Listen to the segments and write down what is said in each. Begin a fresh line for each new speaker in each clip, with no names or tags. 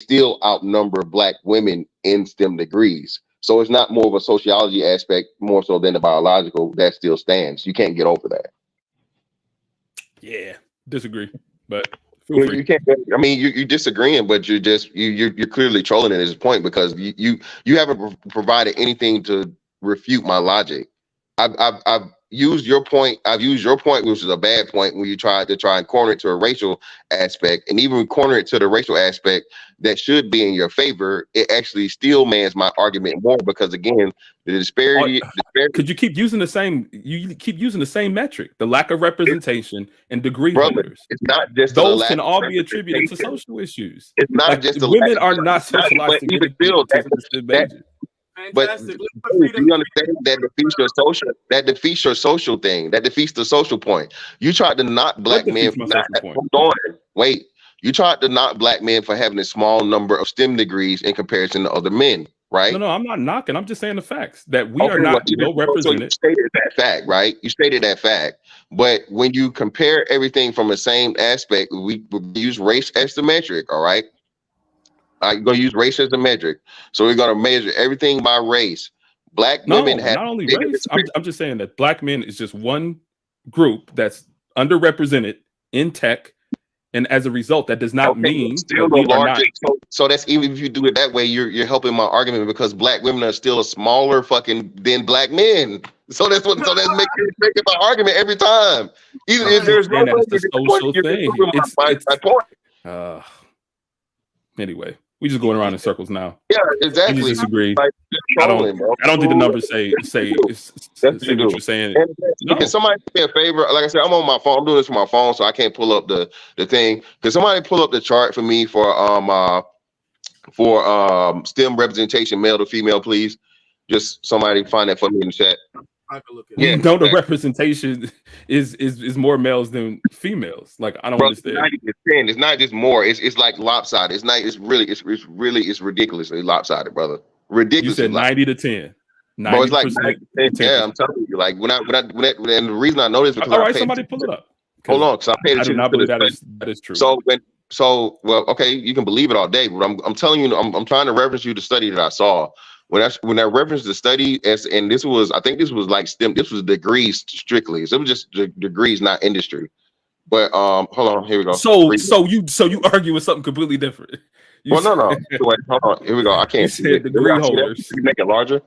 still outnumber black women in STEM degrees. So it's not more of a sociology aspect, more so than the biological. That still stands. You can't get over that.
Yeah, disagree, but feel
You,
free.
you can't. I mean, you're disagreeing, but you're clearly trolling at this point because you haven't provided anything to refute my logic. I've used your point. I've used your point, which is a bad point, when you tried to try and corner it to a racial aspect, and even corner it to the racial aspect that should be in your favor. It actually still mans my argument more because again, the
Or-
disparity,
Could you keep using the same? You keep using the same metric, the lack of representation and degree
brother.
holders.
It's not just the
Those
lack
can
of
all be attributed to
representation.
social issues.
It's not
Like
just the lack
women
of,
are not
not,
socialized
but
to get
even
into
still,
the STEM
that
majors.
but
Fantastic. Let's put
do
freedom.
you understand that defeats your social? That defeats your social thing. That defeats the social point. You tried to knock
What
black men
defeats
for
my
not.
social point?
Hold on, wait. You tried to knock black men for having a small number of STEM degrees in comparison to other men,
No,
right?
no, I'm not knocking. I'm just saying the facts that we are
Okay, well,
not well
so you
represented.
stated that fact, right? You stated that fact. But when you compare everything from the same aspect, we use race as the metric, all right? I'm going to use race as the metric. So we're going to measure everything by race. Black women
No,
have
not only
bigger
race.
disparity.
I'm just saying that black men is just one group that's underrepresented in tech, and as a result, that does not
Okay,
mean
still
that
the
we are
larger.
not.
So that's even if you do it that way, you're helping my argument because black women are still a smaller fucking than black men. So that's what. So that's making my argument every time. Even
I'm
if
just
there's no
saying that
way
it's the social
you're
thing.
proving my point.
Uh, anyway, we just going around in circles now.
Yeah,
You just
exactly.
disagree.
Like just
I don't.
trolling, bro.
I don't think the
That's
numbers say
what you
what
do.
you're saying.
And can
No,
somebody do me a favor? Like I said, I'm on my phone. I'm doing this from my phone, so I can't pull up the thing. Can somebody pull up the chart for me for STEM representation, male to female, please? Just somebody find that for me in the chat.
I can look at
we
Yeah,
it.
know the
exactly.
representation is more males than females. Like I don't
Bro, it's
understand.
90%. It's not just more. It's like lopsided. It's not. It's ridiculously lopsided, brother.
You
Ridiculously
said
lopsided.
90 to 10,
Bro,
90
it's like
percent to
90%. Yeah, I'm
10%.
telling you. Like and the reason I know this is because
All
I
right,
paid
somebody
attention
pull
to,
it up
hold
because
on, because I paid
I do
attention
not
to
believe
this.
that is true.
Well, okay, you can believe it all day, but I'm telling you, I'm trying to reference you the study that I saw. When I referenced the study, and this was, I think this was like STEM, this was degrees strictly. So it was just degrees, not industry. But hold on, here we go.
So you argue with something completely different. You
Well, no.
said,
Wait, hold on. Here we go. I
you
can't see
said
it. Here we
degree
go. See that?
holders.
Can you make it larger?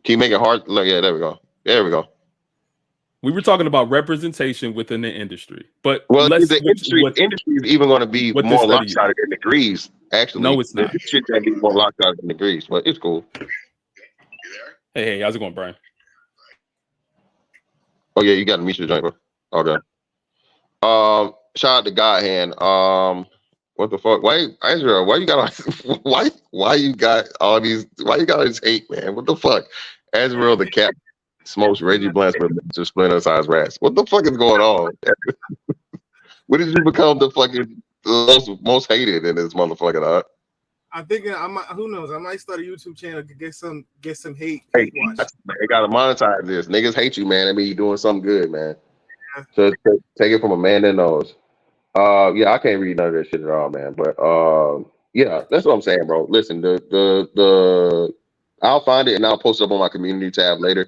Can you make it hard? Look, yeah, there we go. There we go.
We were talking about representation within the industry, but
Well,
let's
the
switch
industry is even going to be
what this
more
study is.
lopsided than degrees.
No,
Actually,
it's
the
not.
shit going to be more lopsided than degrees, but it's cool.
Hey, how's it going, Brian?
Oh yeah, you got to meet your joint, bro. Okay. Shout out to God Hand. What the fuck? Why, Israel? Why you got why you got all these? Why you got all this hate, man? What the fuck? Israel the cat smokes Reggie Blunt's with to splinter size rats. What the fuck is going on? When did you become the fucking most hated in this motherfucker? Huh?
I'm thinking I might. Who knows? I might start a YouTube channel to get some hate
Hey,
watch.
they gotta monetize this. Niggas hate you, man. I mean, you doing something good, man. So take it from a man that knows. Yeah, I can't read none of that shit at all, man. But yeah, that's what I'm saying, bro. Listen, the I'll find it and I'll post it up on my community tab later.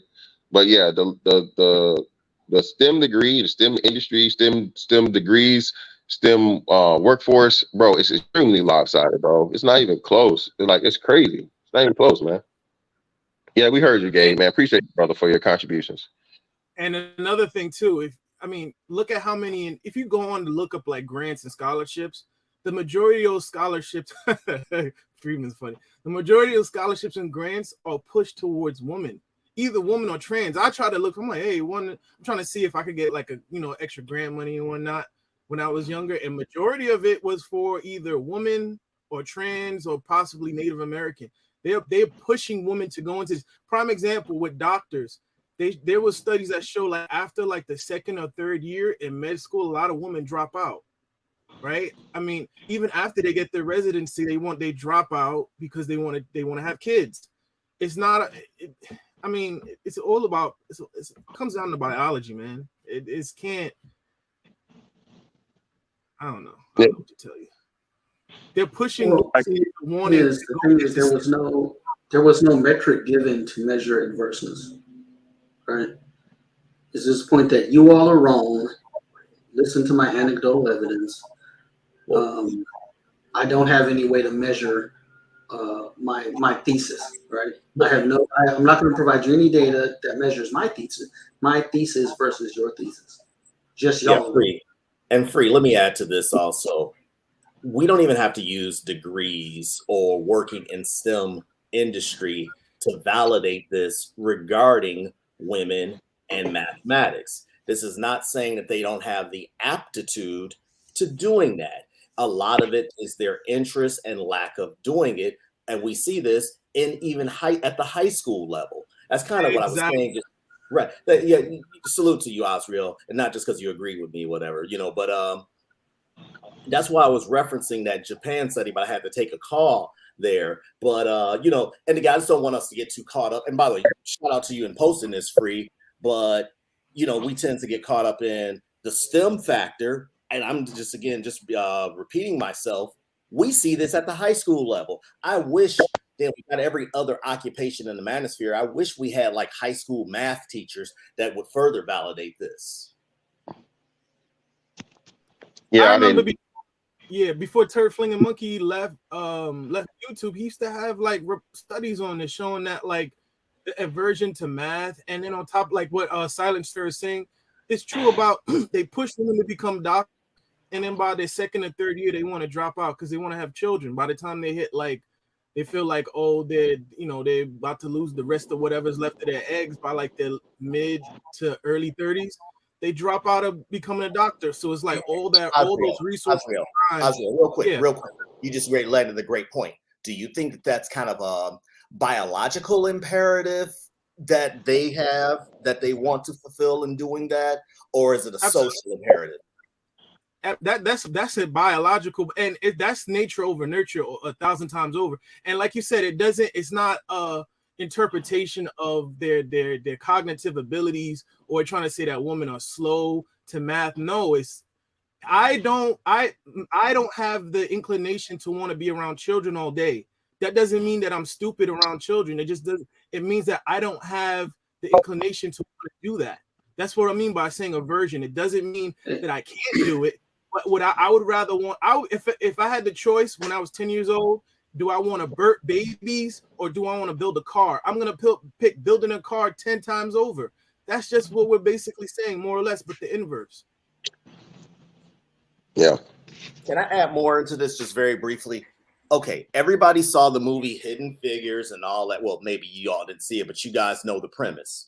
But yeah, the STEM degree, the STEM industry, STEM degrees, STEM workforce, bro, it's extremely lopsided, bro. It's not even close. It's crazy. It's not even close, man. Yeah, we heard you, Gabe, man. Appreciate you, brother, for your contributions.
And another thing too, look at how many. And if you go on to look up like grants and scholarships, the majority of those scholarships, Freeman's funny. The majority of scholarships and grants are pushed towards women, either woman or trans. I try to look. I'm like, hey, I'm trying to see if I could get like a extra grant money and whatnot when I was younger, and majority of it was for either women or trans or possibly Native American. They're pushing women to go into prime example with doctors. There was studies that show like after like the second or third year in med school, a lot of women drop out. Right? I mean, even after they get their residency, they drop out because they want to have kids. It's not. It's all about. It comes down to biology, man. It can't. I don't know. I don't know what to tell you. They're pushing
Well,
wanting
the thing is there was no metric given to measure adverseness, right? It's this point that you all are wrong. Listen to my anecdotal evidence. I don't have any way to measure my thesis, right? I'm not going to provide you any data that measures my thesis versus your thesis. Just y'all.
Yeah, Free. And Free, let me add to this also. We don't even have to use degrees or working in STEM industry to validate this regarding women and mathematics. This is not saying that they don't have the aptitude to doing that. A lot of it is their interest and lack of doing it. And we see this in even at the high school level. That's kind of what I was saying. Right. Yeah. Salute to you, Osriel. And not just because you agree with me, whatever, but that's why I was referencing that Japan study, but I had to take a call there. But, and the guys don't want us to get too caught up. And by the way, shout out to you in posting this, Free. But, we tend to get caught up in the STEM factor. And I'm just repeating myself. We see this at the high school level. I wish that we got every other occupation in the manosphere. I wish we had like high school math teachers that would further validate this.
Yeah, I remember before Turd Flinging Monkey left YouTube, he used to have like studies on this showing that like the aversion to math, and then on top, like what Silent Stir is saying, it's true about they push them to become doctors, and then by their second or third year they want to drop out because they want to have children. By the time they hit like, they feel like they're about to lose the rest of whatever's left of their eggs by like their mid to early 30s. They drop out of becoming a doctor. So it's like all those resources.
Real quick. You just landed a great point. Do you think that that's kind of a biological imperative that they have, that they want to fulfill in doing that? Or is it a social imperative?
That's a biological, and that's nature over nurture 1,000 times over. And like you said, it's not interpretation of their cognitive abilities or trying to say that women are slow to math. No, I don't have the inclination to want to be around children all day. That doesn't mean that I'm stupid around children. It means that I don't have the inclination to want to do that. That's what I mean by saying aversion. It doesn't mean that I can't do it. But what I would rather want, if I had the choice when I was 10 years old, do I want to birth babies or do I want to build a car? I'm going to pick building a car 10 times over. That's just what we're basically saying, more or less, but the inverse.
Yeah.
Can I add more into this just very briefly? Okay, everybody saw the movie Hidden Figures and all that. Well, maybe you all didn't see it, but you guys know the premise.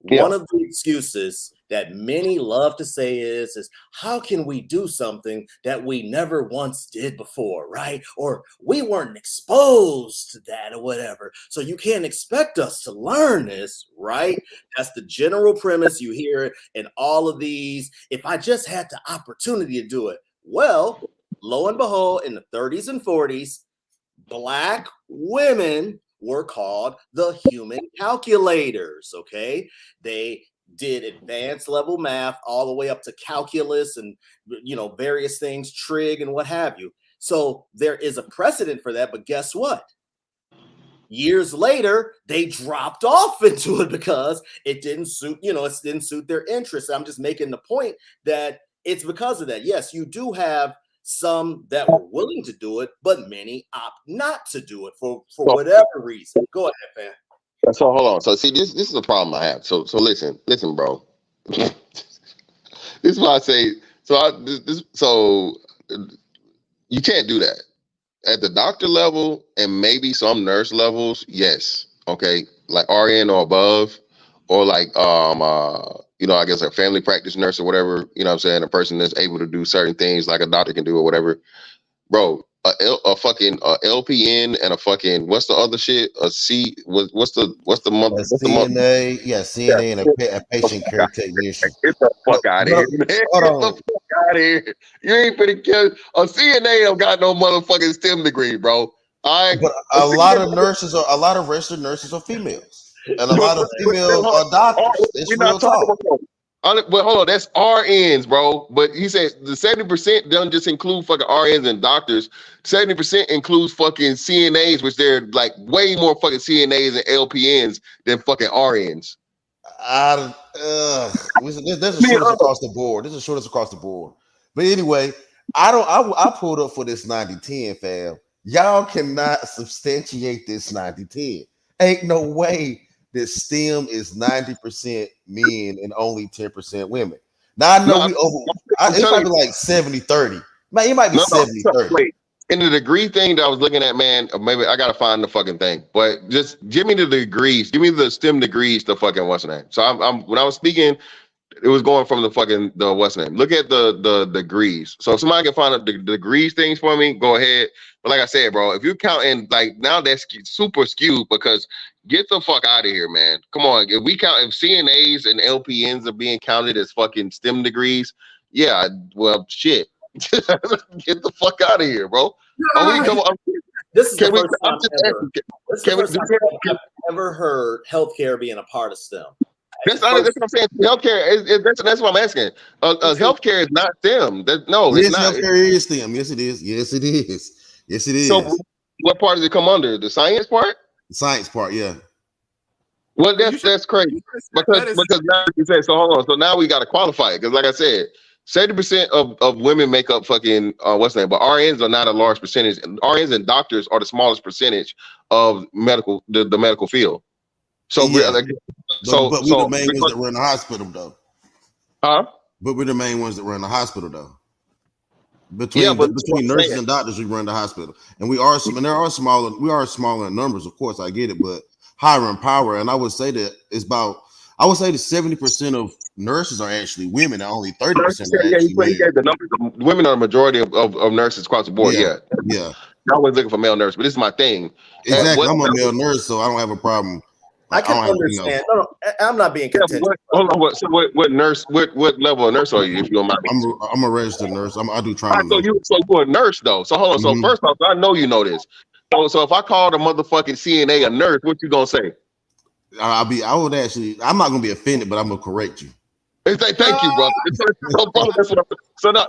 Yeah. One of the excuses that many love to say is how can we do something that we never once did before, right? Or we weren't exposed to that or whatever. So you can't expect us to learn this, right? That's the general premise. You hear it in all of these. If I just had the opportunity to do it. Well, lo and behold, in the 30s and 40s, Black women were called the human calculators, okay? They did advanced level math all the way up to calculus and, various things, trig and what have you. So there is a precedent for that, but guess what? Years later, they dropped off into it because it didn't suit, it didn't suit their interests. I'm just making the point that it's because of that. Yes, you do have some that were willing to do it, but many opt not to do it for whatever reason. Go ahead, man.
So hold on. So see, this is the problem I have. So listen, bro. This is why I say. So you can't do that at the doctor level and maybe some nurse levels. Yes, okay, like RN or above, or like I guess a family practice nurse or whatever, what I'm saying, a person that's able to do certain things like a doctor can do or whatever. Bro, a fucking LPN and a fucking, what's the other shit? What's the month?
CNA, CNA and a patient care technician.
Get the fuck out of here, man. Get the fuck out of here. You ain't finna kill a CNA don't got no motherfucking STEM degree, bro.
But a lot of registered nurses are females. And a lot of female doctors. It's real talk.
But hold on, that's RNs, bro. But he said the 70% doesn't just include fucking RNs and doctors. 70% includes fucking CNAs, which they're like way more fucking CNAs and LPNs than fucking RNs.
There's a shortage across the board. There's a shortage across the board. But anyway, I pulled up for this 90-10, fam. Y'all cannot substantiate this 90-10. Ain't no way that STEM is 90% men and only 10% women. Now I know it might be like 70-30. Man, it might be 70-30.
In the degree thing that I was looking at, man, maybe I gotta find the fucking thing. But just give me the degrees, give me the STEM degrees to fucking what's the name. So I'm when I was speaking, it was going from the what's the name. Look at the degrees. So if somebody can find out the degrees things for me, go ahead. But like I said, bro, if you count in like now that's super skewed because get the fuck out of here, man. Come on. If CNAs and LPNs are being counted as fucking STEM degrees, yeah, well shit. Get the fuck out of here, bro.
This is the first time I've ever heard healthcare being a part of STEM.
That's what I'm saying. Healthcare that's what I'm asking. Healthcare is not STEM. It's not.
Healthcare is STEM. Yes, it is. Yes, it is. Yes, it is.
So, what part does it come under? The science part?
The science part, yeah.
Well, that's crazy because now you say so. Hold on. So now we got to qualify it because, like I said, 70% of women make up fucking what's the name? But RNs are not a large percentage. RNs and doctors are the smallest percentage of the medical field. So
yeah. But we're the main ones that run the hospital, though.
Huh?
But we're the main ones that run the hospital, though. Between nurses and doctors, we run the hospital, and we are smaller in numbers, of course. I get it, but higher in power. And I would say that I would say that 70% of nurses are actually women, and only 30% are actually men.
The numbers. Women are the majority of nurses across the board. Yeah. I was looking for male nurse, but this is my thing.
Exactly, I'm a male nurse, so I don't have a problem.
I can understand. No, I'm not being contentious.
What nurse? What level of nurse are you? If you don't mind,
I'm a registered nurse. I do trauma.
So you're a nurse though. So hold on. So first off, I know you know this. So if I called a motherfucking CNA a nurse, what you gonna say?
I'm not gonna be offended, but I'm gonna correct you.
Thank you, brother.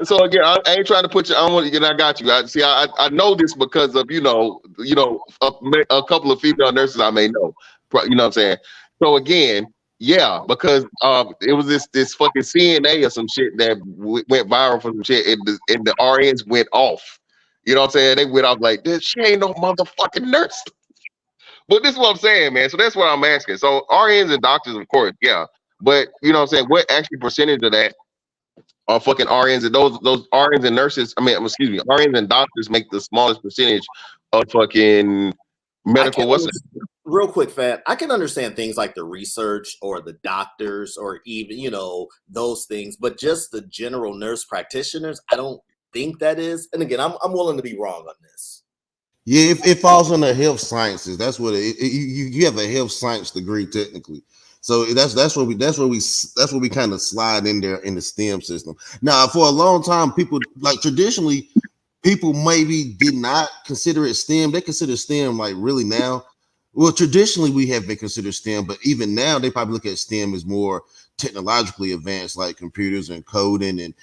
So again, I ain't trying to put you. I got you. I know this because of a couple of female nurses I may know. You know what I'm saying? So again, yeah, because it was this fucking CNA or some shit that went viral for some shit, and the RNs went off. You know what I'm saying? They went off like this. She ain't no motherfucking nurse. But this is what I'm saying, man. So that's what I'm asking. So RNs and doctors, of course, yeah. But you know what I'm saying? What actually percentage of that are fucking RNs and those RNs and nurses? RNs and doctors make the smallest percentage of fucking medical.
Real quick, Fat, I can understand things like the research or the doctors or even, those things, but just the general nurse practitioners, I don't think that is. And again, I'm willing to be wrong on this.
Yeah, it falls under health sciences. That's what you have a health science degree technically. So that's where we kind of slide in there in the STEM system. Now, for a long time, people traditionally people maybe did not consider it STEM. They consider STEM like really now. Well, traditionally we have been considered STEM, but even now they probably look at STEM as more technologically advanced, like computers and coding and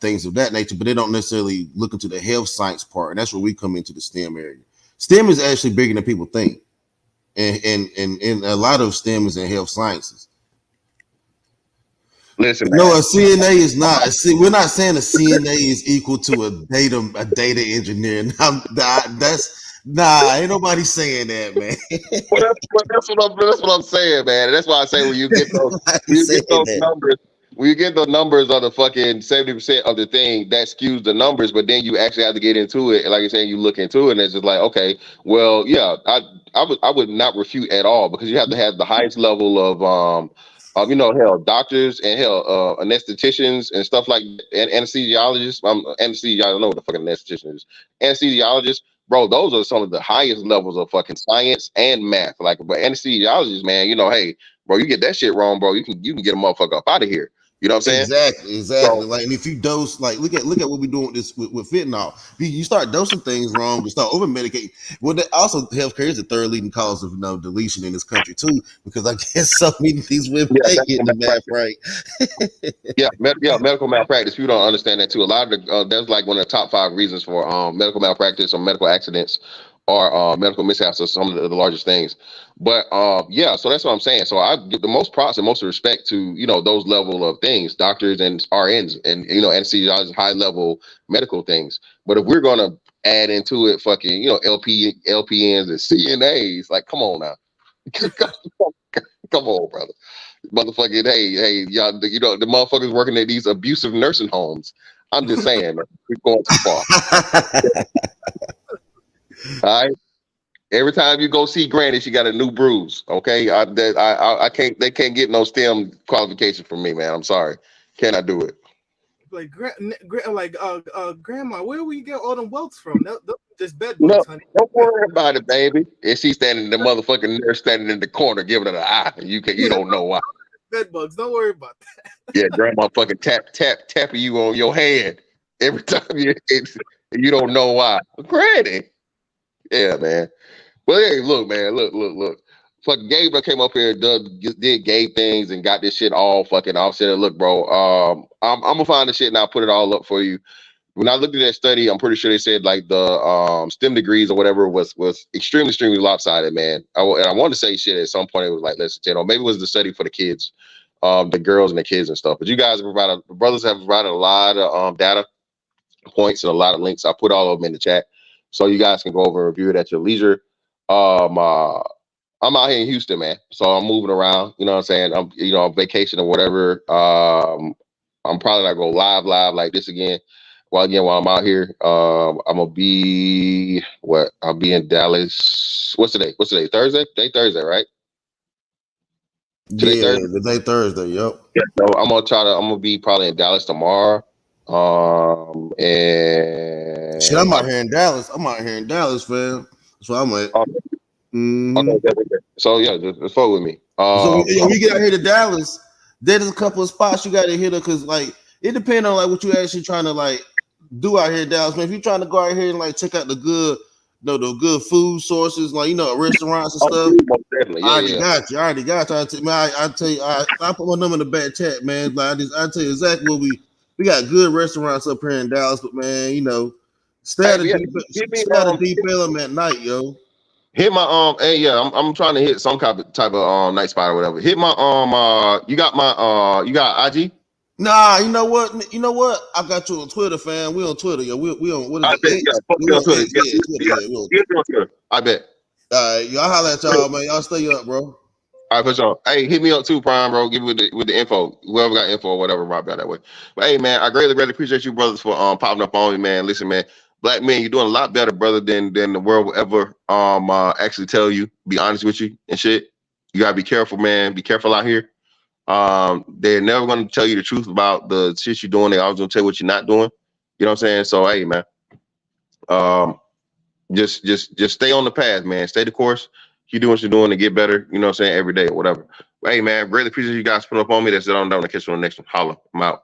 things of that nature. But they don't necessarily look into the health science part, and that's where we come into the STEM area. STEM is actually bigger than people think, and a lot of STEM is in health sciences.
Listen,
no, a CNA is not. We're not saying a CNA is equal to a data engineer. Ain't nobody saying that, man.
That's what I'm saying, man. And that's why I say when you get those numbers, when you get the numbers of the fucking 70% of the thing, that skews the numbers. But then you actually have to get into it, and like you're saying, you look into it, and it's just like, okay, well, yeah, I would not refute at all because you have to have the highest level of doctors and anestheticians and stuff like that, and anesthesiologists. Anesthesiologists, I don't know what the fucking anesthetician is. Anesthesiologists, bro, those are some of the highest levels of fucking science and math. But anesthesiologists, man, hey, bro, you get that shit wrong, bro, you can get a motherfucker up out of here. You know what I'm saying?
Exactly.
So,
Like, and if you dose, like, look at what we're doing with fentanyl. You start dosing things wrong, you start over medicating. Well, that also healthcare is the third leading cause of deletion in this country too, because I guess so many of these women ain't getting the math right.
medical malpractice. People don't understand that too. A lot of the that's like one of the top 5 reasons for medical malpractice or medical accidents or medical mishaps are some of the largest things. But so that's what I'm saying. So I give the most props and most respect to those level of things, doctors and RNs and anesthesiologists, high level medical things. But if we're gonna add into it fucking LPNs and CNAs, like come on now, come on, brother. Motherfucking hey, y'all, the motherfuckers working at these abusive nursing homes. I'm just saying, man, we're going too far. All right. Every time you go see Granny, she got a new bruise. Okay, I can't. They can't get no STEM qualification from me, man. I'm sorry, cannot do it.
Like grandma, where we get all them welts from? Just bed bugs, honey.
Don't worry about it, baby. And she's standing, the motherfucking nurse standing in the corner, giving her the eye. You don't know why.
Bed bugs. Don't worry about that.
Yeah, grandma fucking tapping you on your hand every time you don't know why. Granny. Yeah, man. Well, hey, look, man, look. Fucking Gabe came up here, did Gabe things, and got this shit all fucking offset. Look, bro, I'm gonna find the shit and I'll put it all up for you. When I looked at that study, I'm pretty sure they said like the STEM degrees or whatever was extremely lopsided, man. I wanted to say shit at some point. It was like less than 10, or maybe it was the study for the kids, the girls and the kids and stuff. But you guys the brothers have provided a lot of data points and a lot of links. I put all of them in the chat, so you guys can go over and review it at your leisure. I'm out here in Houston, man. So I'm moving around. You know what I'm saying? I'm on vacation or whatever. I'm probably not gonna live like this again. While I'm out here, I'm gonna be I'll be in Dallas. What's today? Thursday? Today Thursday, right?
Today Thursday. The day Thursday. Yep.
Yeah. So I'm gonna be probably in Dallas tomorrow. And
shit, I'm out here in Dallas. Fam. So I'm like.
Okay. So yeah, just follow with me.
So we get out here to Dallas. There's a couple of spots you got to hit up because like it depends on like what you actually trying to like do out here in Dallas. Man, if you're trying to go out here and like check out the good, the good food sources, like restaurants and stuff. I already got you. I tell you, I put my number in the back chat, man. Like I tell you exactly what we got good restaurants up here in Dallas, but man, stay at a deep Ellum at night, yo.
Hit my I'm trying to hit some type of night spot or whatever. Hit my you got IG?
Nah, you know what? I got you on Twitter, fam. We on Twitter, yo. We on what is it?
We on Twitter. I bet.
All right, y'all holla at y'all, man. Y'all stay up, bro.
All right, for sure. Hey, hit me up too, Prime, bro. Give me with the info. Whoever got info or whatever, might be that way. But hey, man, I greatly appreciate you brothers for popping up on me, man. Listen, man. Black man, you're doing a lot better, brother, than the world will ever actually tell you. Be honest with you and shit. You gotta be careful, man. Be careful out here. They're never gonna tell you the truth about the shit you're doing. They always gonna tell you what you're not doing. You know what I'm saying? So hey, man. Just stay on the path, man. Stay the course. Keep doing what you're doing to get better. You know what I'm saying? Every day or whatever. But, hey, man, really appreciate you guys putting up on me. That's it. I'm done to catch you on the next one. Holla. I'm out.